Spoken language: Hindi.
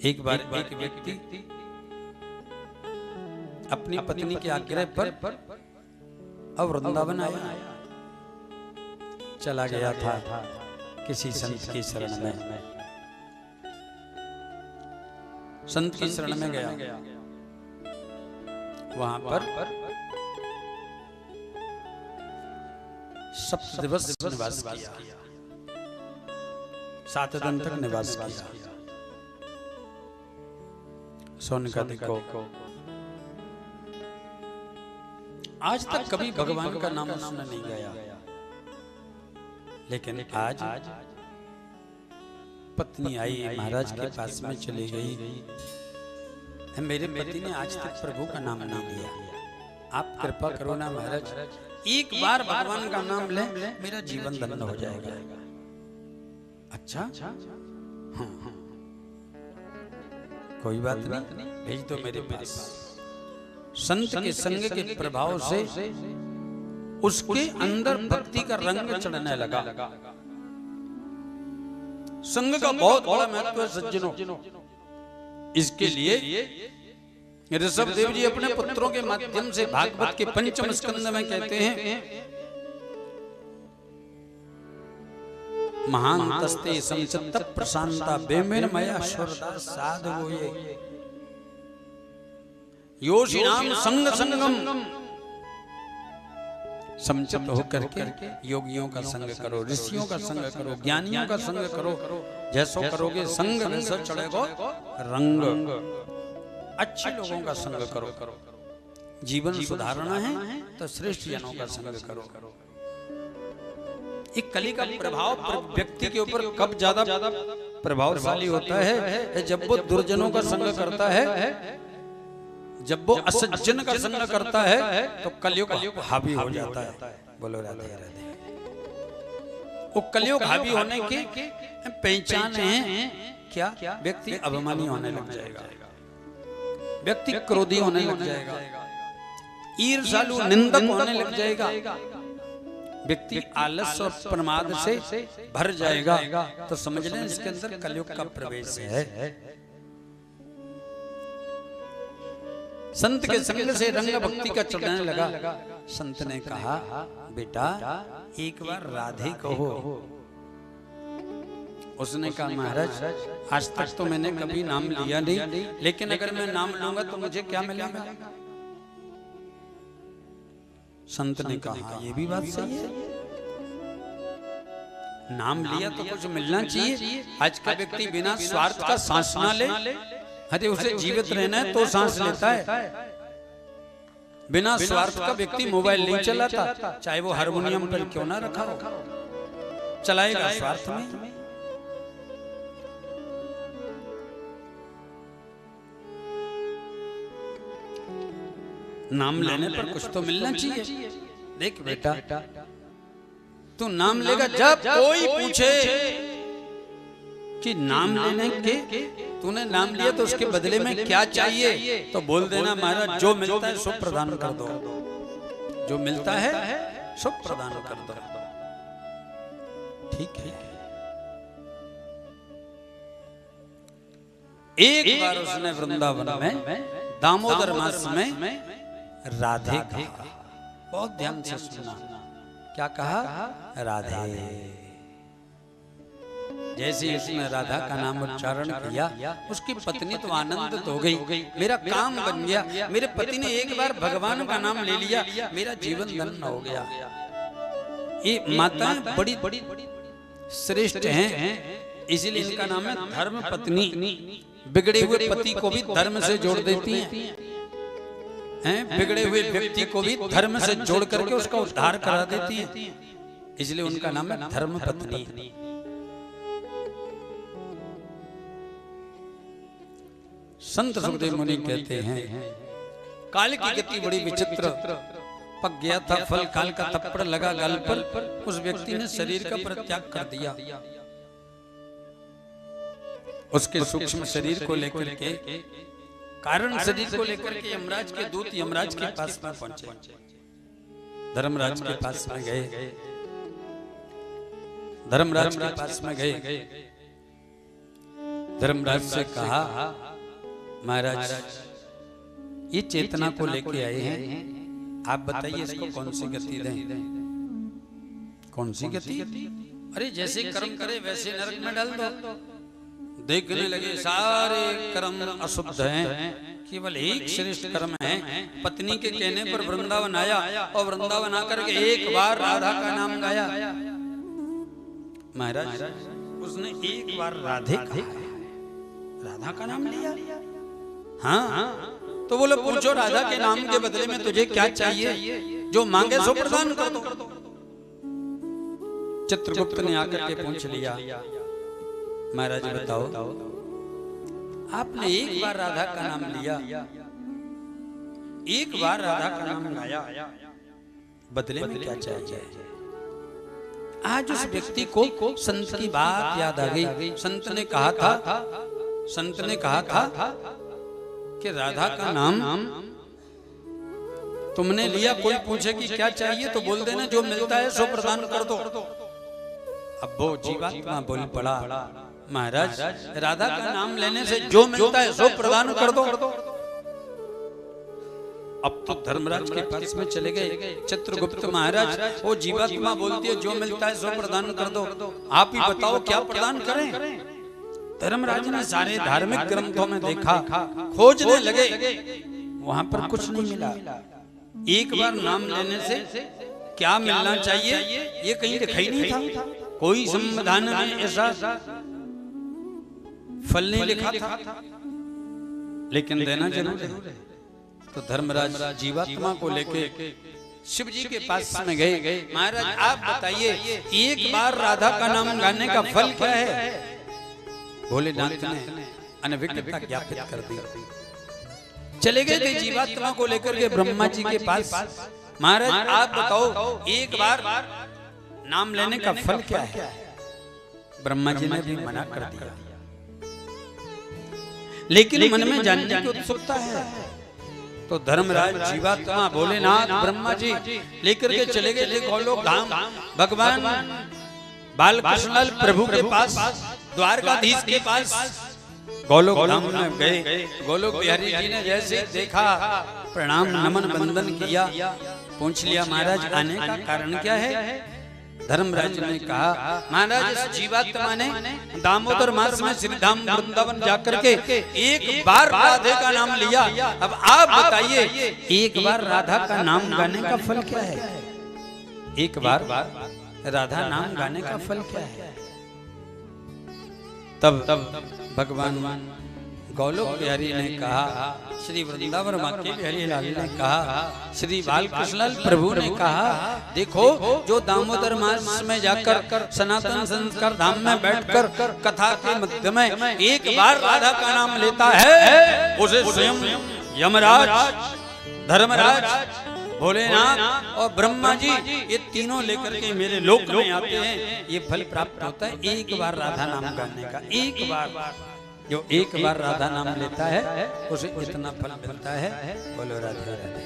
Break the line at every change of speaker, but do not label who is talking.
एक बार एक व्यक्ति अपनी पत्नी के आग्रह पर अब वृंदावन आया, चला गया था किसी संत की शरण में। संत की शरण में गया, वहां पर 7 दिवस निवास किया, 7 दिन तक निवास किया। सोनकादि को आज तक कभी भगवान का नाम सुना नहीं गया, लेकिन आज पत्नी आई, महाराज के पास में चली गई, मेरे पति ने आज तक प्रभु का नाम नहीं लिया, आप कृपा करो ना महाराज, एक बार भगवान का नाम ले, मेरा जीवन धन्य हो जाएगा। अच्छा हाँ, कोई बात नहीं, भेज दो मेरे पास। संत के संग के प्रभाव से उसके अंदर भक्ति का रंग चढ़ने लगा। संग का बहुत बड़ा महत्व है सज्जनों। इसके लिए ऋषभदेव जी अपने पुत्रों के माध्यम से भागवत के 5वें स्कंद में कहते हैं, महांतस्ते संचित्त प्रशांता बेमेन मया श्वरदास साधवो ये योषिनाम संग संगम। संचित होकर के योगियों का संग करो, ऋषियों का संग करो, ज्ञानियों का संग करो, जैसो करोगे संग वैसा चढ़ेगा रंग। अच्छे लोगों का संग करो, जीवन सुधारना है तो श्रेष्ठ जनों का संग करो। एक कली का प्रभाव व्यक्ति के ऊपर कब ज्यादा प्रभावशाली होता है, जब वो दुर्जनों का संग करता है, जब वो असज्जन का संग करता है तो कलयुग हावी हो जाता है। बोलो राधे राधे। वो कलयुग हावी होने की पहचान है क्या? व्यक्ति अभिमानी होने लग जाएगा, व्यक्ति क्रोधी होने लग जाएगा, ईर्ष्यालु निंदक होने लग जाएगा, व्यक्ति आलस और प्रमाद से भर जाएगा, तो समझ लें इसके अंदर कलयुग का प्रवेश है। संत के संग से रंग भक्ति का चढ़ने लगा। संत ने कहा, बेटा एक बार राधे कहो। उसने कहा, महाराज आज तक तो मैंने कभी नाम लिया नहीं, लेकिन अगर मैं नाम लूंगा तो मुझे क्या मिलेगा? संत ने कहा, ये भी बात सही है, नाम लिया तो कुछ मिलना चाहिए। आज का व्यक्ति बिना स्वार्थ का सांस ना ले, अरे उसे जीवित रहना है तो सांस लेता है। बिना स्वार्थ का व्यक्ति मोबाइल नहीं चलाता, चाहे वो हारमोनियम पर क्यों ना रखा हो, चलाएगा स्वार्थ में। नाम लेने पर कुछ तो मिलना चाहिए। देख बेटा, तू नाम लेगा, जब कोई पूछे कि नाम लेने के तूने नाम लिया तो उसके बदले में क्या चाहिए, तो बोल देना, महाराज जो मिलता है सो प्रदान कर दो, जो मिलता है सो प्रदान कर दो। ठीक है। एक बार उसने वृंदावन में दामोदर मास में राधे कहा, बहुत ध्यान से सुनना। क्या कहा? राधे। जैसे उसने राधा का नाम उच्चारण किया, उसकी पत्नी तो आनंदित हो गई, मेरा काम बन गया, मेरे पति ने एक बार भगवान का नाम ले लिया, मेरा जीवन धन्य हो गया। ये माताएं बड़ी बड़ी श्रेष्ठ हैं, इसीलिए इनका नाम है धर्म पत्नी। बिगड़े हुए पति को भी धर्म से जोड़ देती हैं, बिगड़े हुए व्यक्ति को भी धर्म से जोड़ करके उसका उद्धार करा देती हैं, इसलिए उनका नाम है धर्म पत्नी। संत सुखदेव मुनि कहते हैं, काल की गति बड़ी विचित्र, पक गया था फल, काल का थप्पड़ लगा गाल पर, उस व्यक्ति ने शरीर का परित्याग कर दिया। उसके सूक्ष्म शरीर को लेकर के, कारण शरीर को लेकर के यमराज के दूत यमराज के पास में पहुंचे। धर्मराज के पास में गए, धर्मराज के पास में गए, धर्मराज से कहा, महाराज ये चेतना को लेके आए हैं, आप बताइए इसको कौन सी गति दें? कौन सी गति? अरे जैसे कर्म करे वैसे नरक में डाल दो। देखने लगे सारे कर्म अशुद्ध हैं, केवल एक श्रेष्ठ कर्म है। पत्नी के कहने पर वृंदावन आया और वृंदावन आकर के एक बार राधा का नाम गाया। महाराज उसने एक बार राधे कहा, राधा का नाम लिया। हाँ तो बोले पूछो राधा के नाम के बदले में तुझे क्या चाहिए, जो मांगे सो प्रदान कर दो। चित्रगुप्त ने आकर के पूछ लिया, महाराज बताओ आपने एक बार राधा का नाम लिया, एक बार राधा का नाम गाया, बदले में क्या चाहिए? आज उस व्यक्ति को संत की बात याद आ गई। संत ने कहा था कि राधा का नाम तुमने लिया, कोई पूछे कि क्या चाहिए तो बोल देना जो मिलता है सो प्रदान कर दो। अब वो जीवात्मा बोल पड़ा, महाराज राधा का नाम लेने से जो मिलता है सो प्रदान कर दो। अब तो धर्मराज के पास में चले गए चित्रगुप्त महाराज, वो जीवात्मा बोलती है जो मिलता है सो प्रदान कर दो, आप ही बताओ क्या प्रदान करें? धर्मराज ने सारे धार्मिक ग्रंथों में देखा, खोजने लगे, वहां पर कुछ नहीं मिला। एक बार नाम लेने से क्या मिलना चाहिए ये कहीं दिखाई नहीं था, कोई संविधान में ऐसा फल नहीं लिखा था, लेकिन देना जरूर है। तो धर्मराज जीवात्मा को लेके शिव जी के पास में गए। महाराज आप बताइए एक बार राधा का नाम गाने का फल क्या है? भोलेनाथ ने अनभिज्ञता ज्ञापित कर दी। चले गए थे जीवात्मा को लेकर के ब्रह्मा जी के पास, महाराज आप बताओ एक बार नाम लेने का फल क्या है? ब्रह्मा जी ने भी मना कर दिया, लेकिन मन में जानने की उत्सुकता है। तो धर्मराज जीवात्मा भोलेनाथ ब्रह्मा जी लेकर के चले गए थे गोलोक धाम। भगवान बालकृष्ण प्रभु के पास, द्वारकाधीश के पास गोलोक धाम में गए। गोलोक बिहारी जी ने जैसे देखा प्रणाम नमन वंदन किया, पूछ लिया महाराज आने का कारण क्या है? धर्मराज ने कहा महाराज इस जीवात्मा ने दामोदर मास में श्रीधाम वृंदावन जाकर के एक बार राधे का नाम लिया। अब आप बताइए एक बार राधा का नाम गाने का फल क्या है? एक बार राधा नाम गाने का फल क्या है? तब भगवान गोलोक बिहारी ने कहा, श्री वृंदावन माके बिहारी लाल ने कहा, श्री बालकृष्ण प्रभु ने कहा, देखो जो दामोदर मास में जाकर सनातन संस्कार धाम में बैठकर कथा के मध्य में एक बार राधा का नाम लेता है, उसे स्वयं यमराज, धर्मराज, भोलेनाथ और ब्रह्मा जी ये तीनों लेकर के मेरे लोक में आते हैं। ये फल प्राप्त होता है एक बार राधा नाम गाने का। एक बार जो एक बार राधा नाम लेता है उसे इतना फल मिलता है। बोलो राधे राधे।